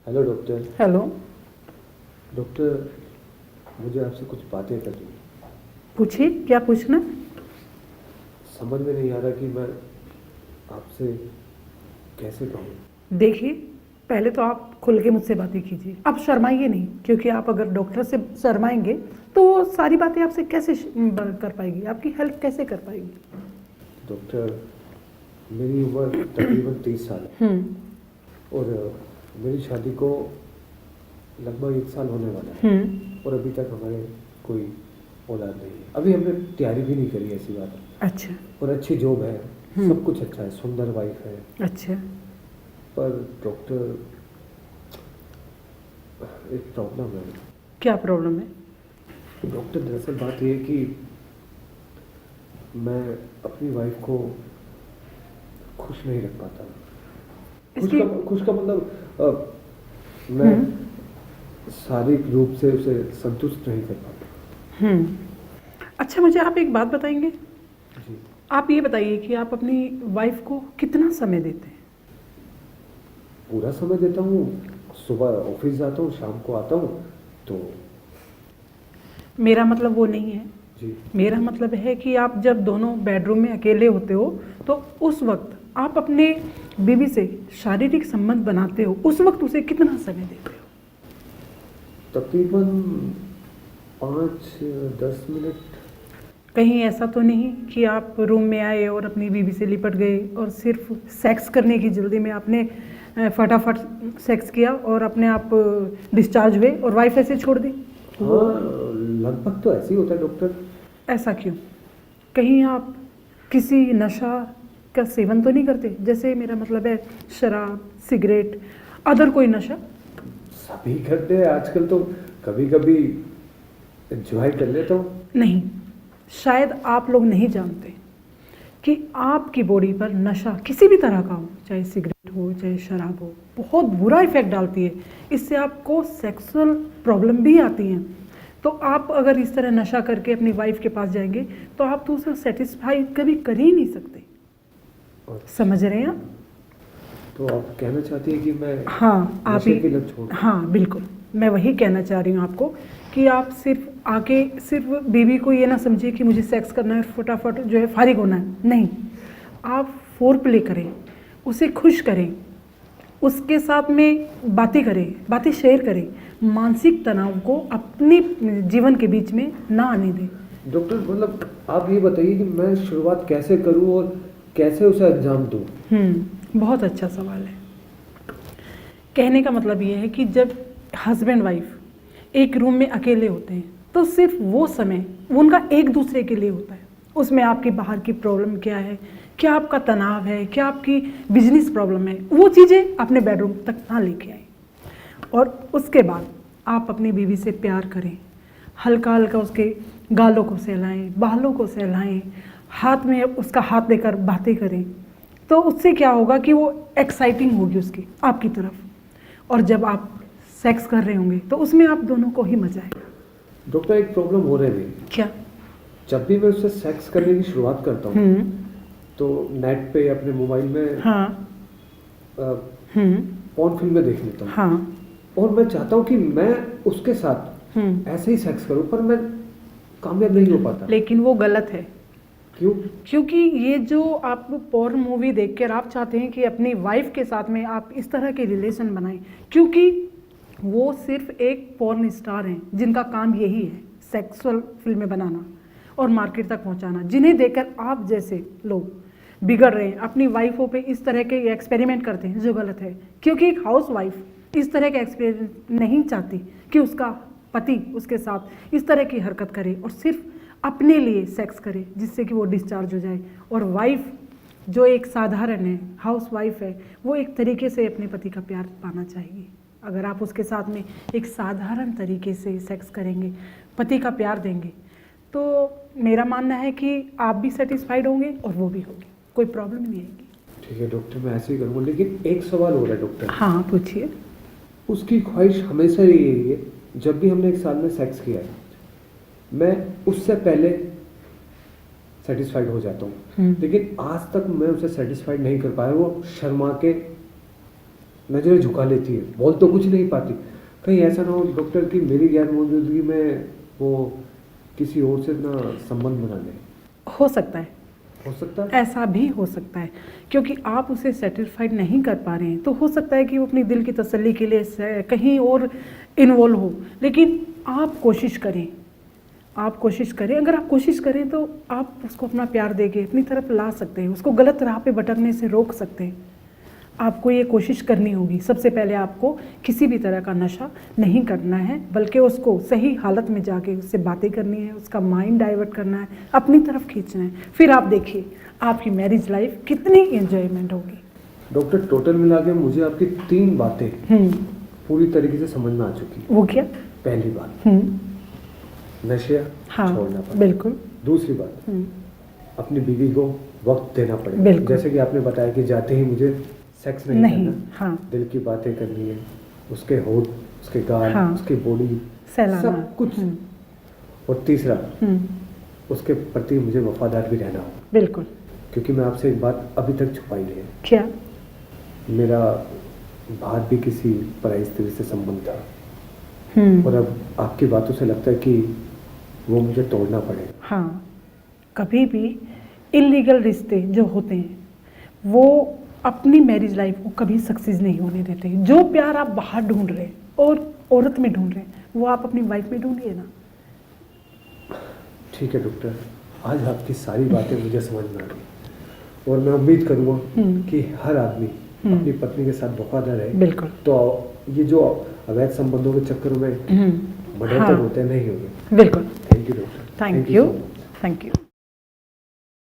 Hello doctor. Hello. Doctor, मुझे आपसे कुछ बातें करनी है। पूछिए, क्या पूछना? समझ में नहीं आ रहा कि मैं आपसे कैसे कहूँ। देखिए, पहले तो आप खुल के मुझसे बातें कीजिए। आप शर्माइए नहीं, क्योंकि आप अगर डॉक्टर से शर्माएंगे तो वो सारी बातें आपसे कैसे कर पाएगी, आपकी हेल्प कैसे कर पाएगी। डॉक्टर, मेरी उम्र तकरीबन 30 साल है और मेरी शादी को लगभग 1 साल होने वाला है और अभी तक हमारे कोई औलाद नहीं है। अभी हमने तैयारी भी नहीं करी, ऐसी बात है। अच्छा। और अच्छी जॉब है, सब कुछ अच्छा है, सुंदर वाइफ है। अच्छा। पर डॉक्टर, एक प्रॉब्लम है। क्या प्रॉब्लम है? डॉक्टर, दरअसल बात यह है कि मैं अपनी वाइफ को खुश नहीं रख पाता। इसकी खुश का मतलब मैं शारीरिक रूप से उसे संतुष्ट नहीं कर पाता। अच्छा, मुझे आप एक बात बताएंगे? जी। आप ये बताइए कि आप अपनी वाइफ को कितना समय देते हैं? पूरा समय देता हूँ, सुबह ऑफिस जाता हूँ, शाम को आता हूँ तो। मेरा मतलब वो नहीं है। जी। मेरा मतलब है कि आप जब दोनों बेडरूम में अकेले होते हो तो उस वक्त आप अपने बीवी से शारीरिक संबंध बनाते हो, उस वक्त उसे कितना समय देते हो? तकरीबन 5-10 मिनट। कहीं ऐसा तो नहीं कि आप रूम में आए और अपनी बीवी से लिपट गए और सिर्फ सेक्स करने की जल्दी में आपने फटाफट सेक्स किया और अपने आप डिस्चार्ज हुए और वाइफ ऐसे छोड़ दी? हाँ, लगभग तो ऐसे ही होता है डॉक्टर। ऐसा क्यों? कहीं आप किसी नशा का सेवन तो नहीं करते? जैसे मेरा मतलब है शराब, सिगरेट, अदर कोई नशा? सभी करते हैं आजकल तो, कभी कभी एंजॉय कर लेता हूँ। नहीं, शायद आप लोग नहीं जानते कि आपकी बॉडी पर नशा किसी भी तरह का हो, चाहे सिगरेट हो चाहे शराब हो, बहुत बुरा इफेक्ट डालती है। इससे आपको सेक्सुअल प्रॉब्लम भी आती हैं। तो आप अगर इस तरह नशा करके अपनी वाइफ के पास जाएंगे तो आप तो उसे सेटिस्फाई कभी कर ही नहीं सकते। समझ रहे हैं आप? तो आप कहना चाहती हैं कि मैं हाँ, आप नशे ही। की लत छोड़। हाँ बिल्कुल, मैं वही कहना चाह रही हूँ आपको कि आप सिर्फ आके सिर्फ बीवी को ये ना समझिए कि मुझे सेक्स करना है, फटाफट जो है फारिग होना है। नहीं, आप फोर प्ले करें, उसे खुश करें, उसके साथ में बातें करें, बातें शेयर करें, मानसिक तनाव को अपने जीवन के बीच में ना आने दें। डॉक्टर, मतलब आप ये बताइए कि मैं शुरुआत कैसे करूं और कैसे उसे अंजाम दूं। बहुत अच्छा सवाल है। कहने का मतलब ये है कि जब हस्बैंड वाइफ एक रूम में अकेले होते हैं तो सिर्फ वो समय उनका एक दूसरे के लिए होता है। उसमें आपकी बाहर की प्रॉब्लम क्या है, क्या आपका तनाव है, क्या आपकी बिजनेस प्रॉब्लम है, वो चीज़ें अपने बेडरूम तक ना लेके आए। और उसके बाद आप अपनी बीवी से प्यार करें, हल्का हल्का उसके गालों को सहलाएं, बालों को सहलाएं, हाथ में उसका हाथ देकर बातें करें। तो उससे क्या होगा कि वो एक्साइटिंग होगी उसकी आपकी तरफ, और जब आप सेक्स कर रहे होंगे तो उसमें आप दोनों को ही मजा आएगा। डॉक्टर, एक प्रॉब्लम हो रही है। क्या? जब भी मैं उससे सेक्स करने की शुरुआत करता हूँ तो नेट पे अपने मोबाइल में हाँ। पॉर्न फिल्में देख लेता हूँ। हाँ। और मैं चाहता हूँ कि मैं उसके साथ ऐसे ही सेक्स करूँ, पर मैं कामयाब नहीं हो पाता। लेकिन वो गलत है। क्यों? क्योंकि ये जो आप पॉर्न मूवी देखकर आप चाहते हैं कि अपनी वाइफ के साथ में आप इस तरह के रिलेशन बनाएं, क्योंकि वो सिर्फ एक पॉर्न स्टार हैं जिनका काम यही है सेक्सुअल फिल्में बनाना और मार्केट तक पहुंचाना, जिन्हें देखकर आप जैसे लोग बिगड़ रहे हैं, अपनी वाइफों पे इस तरह के एक्सपेरिमेंट करते हैं, जो गलत है। क्योंकि एक हाउस वाइफ इस तरह के एक्सपेरिमेंट नहीं चाहती कि उसका पति उसके साथ इस तरह की हरकत करे और सिर्फ अपने लिए सेक्स करे जिससे कि वो डिस्चार्ज हो जाए। और वाइफ जो एक साधारण है, हाउस वाइफ है, वो एक तरीके से अपने पति का प्यार पाना चाहिए। अगर आप उसके साथ में एक साधारण तरीके से सेक्स करेंगे, पति का प्यार देंगे, तो मेरा मानना है कि आप भी सेटिस्फाइड होंगे और वो भी होगी, कोई प्रॉब्लम नहीं आएगी। ठीक है डॉक्टर, मैं ऐसे ही करूँगा। लेकिन एक सवाल हो रहा है डॉक्टर। हाँ पूछिए। उसकी ख्वाहिश हमेशा यही है, जब भी हमने 1 साल में सेक्स किया है, मैं उससे पहले सेटिस्फाइड हो जाता हूँ। लेकिन आज तक मैं उसे सेटिस्फाइड नहीं कर पाया। वो शर्मा के नजरें झुका लेती है, बोल तो कुछ नहीं पाती। कहीं ऐसा ना हो डॉक्टर कि मेरी गैर मौजूदगी में वो किसी और से ना संबंध बना ले। हो सकता है, हो सकता है। ऐसा भी हो सकता है, क्योंकि आप उसे सेटिस्फाइड नहीं कर पा रहे हैं, तो हो सकता है कि वो अपनी दिल की तसल्ली के लिए कहीं और इन्वॉल्व हो। लेकिन आप कोशिश करें, आप कोशिश करें। अगर आप कोशिश करें तो आप उसको अपना प्यार देके अपनी तरफ ला सकते हैं, उसको गलत राह पे भटकने से रोक सकते हैं। आपको ये कोशिश करनी होगी। सबसे पहले आपको किसी भी तरह का नशा नहीं करना है, बल्कि उसको सही हालत में जाके उससे बातें करनी है, उसका माइंड डाइवर्ट करना है, अपनी तरफ खींचना है। फिर आप देखिए आपकी मैरिज लाइफ कितनी एंजॉयमेंट होगी। डॉक्टर टोटल मिला के मुझे आपकी 3 बातें पूरी तरीके से समझ में आ चुकी। वो क्या? पहली बात, नशे हाँ, छोड़ना पड़ेगा। बिल्कुल। दूसरी बात, अपनी बीवी को वक्त देना पड़ेगा। बिल्कुल। जैसे कि आपने बताया कि जाते ही मुझे सेक्स नहीं नहीं, करना, हाँ। दिल की बातें करनी है, उसके होठ, उसके गाल, हाँ। उसकी बॉडी, सहलाना। सब कुछ। और तीसरा, उसके प्रति मुझे वफादार भी रहना होगा। बिल्कुल। क्योंकि मैं आपसे एक बात अभी तक छुपाई है। क्या? मेरा बाहर भी किसी पराई स्त्री से संबंध था, और अब आपकी बातों से लगता है कि वो मुझे तोड़ना पड़ेगा। हाँ, कभी भी इलीगल रिश्ते जो होते हैं वो अपनी मैरिज लाइफ को कभी सक्सेस नहीं होने देते। जो प्यार आप बाहर ढूंढ रहे हैं और औरत में ढूंढ रहे हैं, वो आप अपनी वाइफ में ढूंढिए ना। ठीक है डॉक्टर, आज आपकी सारी बातें मुझे समझ में आ गई, और मैं उम्मीद करूँगा कि हर आदमी अपनी पत्नी के साथ वफादार है। बिल्कुल। तो ये जो अवैध संबंधों के चक्कर में बढ़ोतरी हाँ। होते नहीं होंगे। बिल्कुल। Thank you doctor. Thank you. so much. Thank you.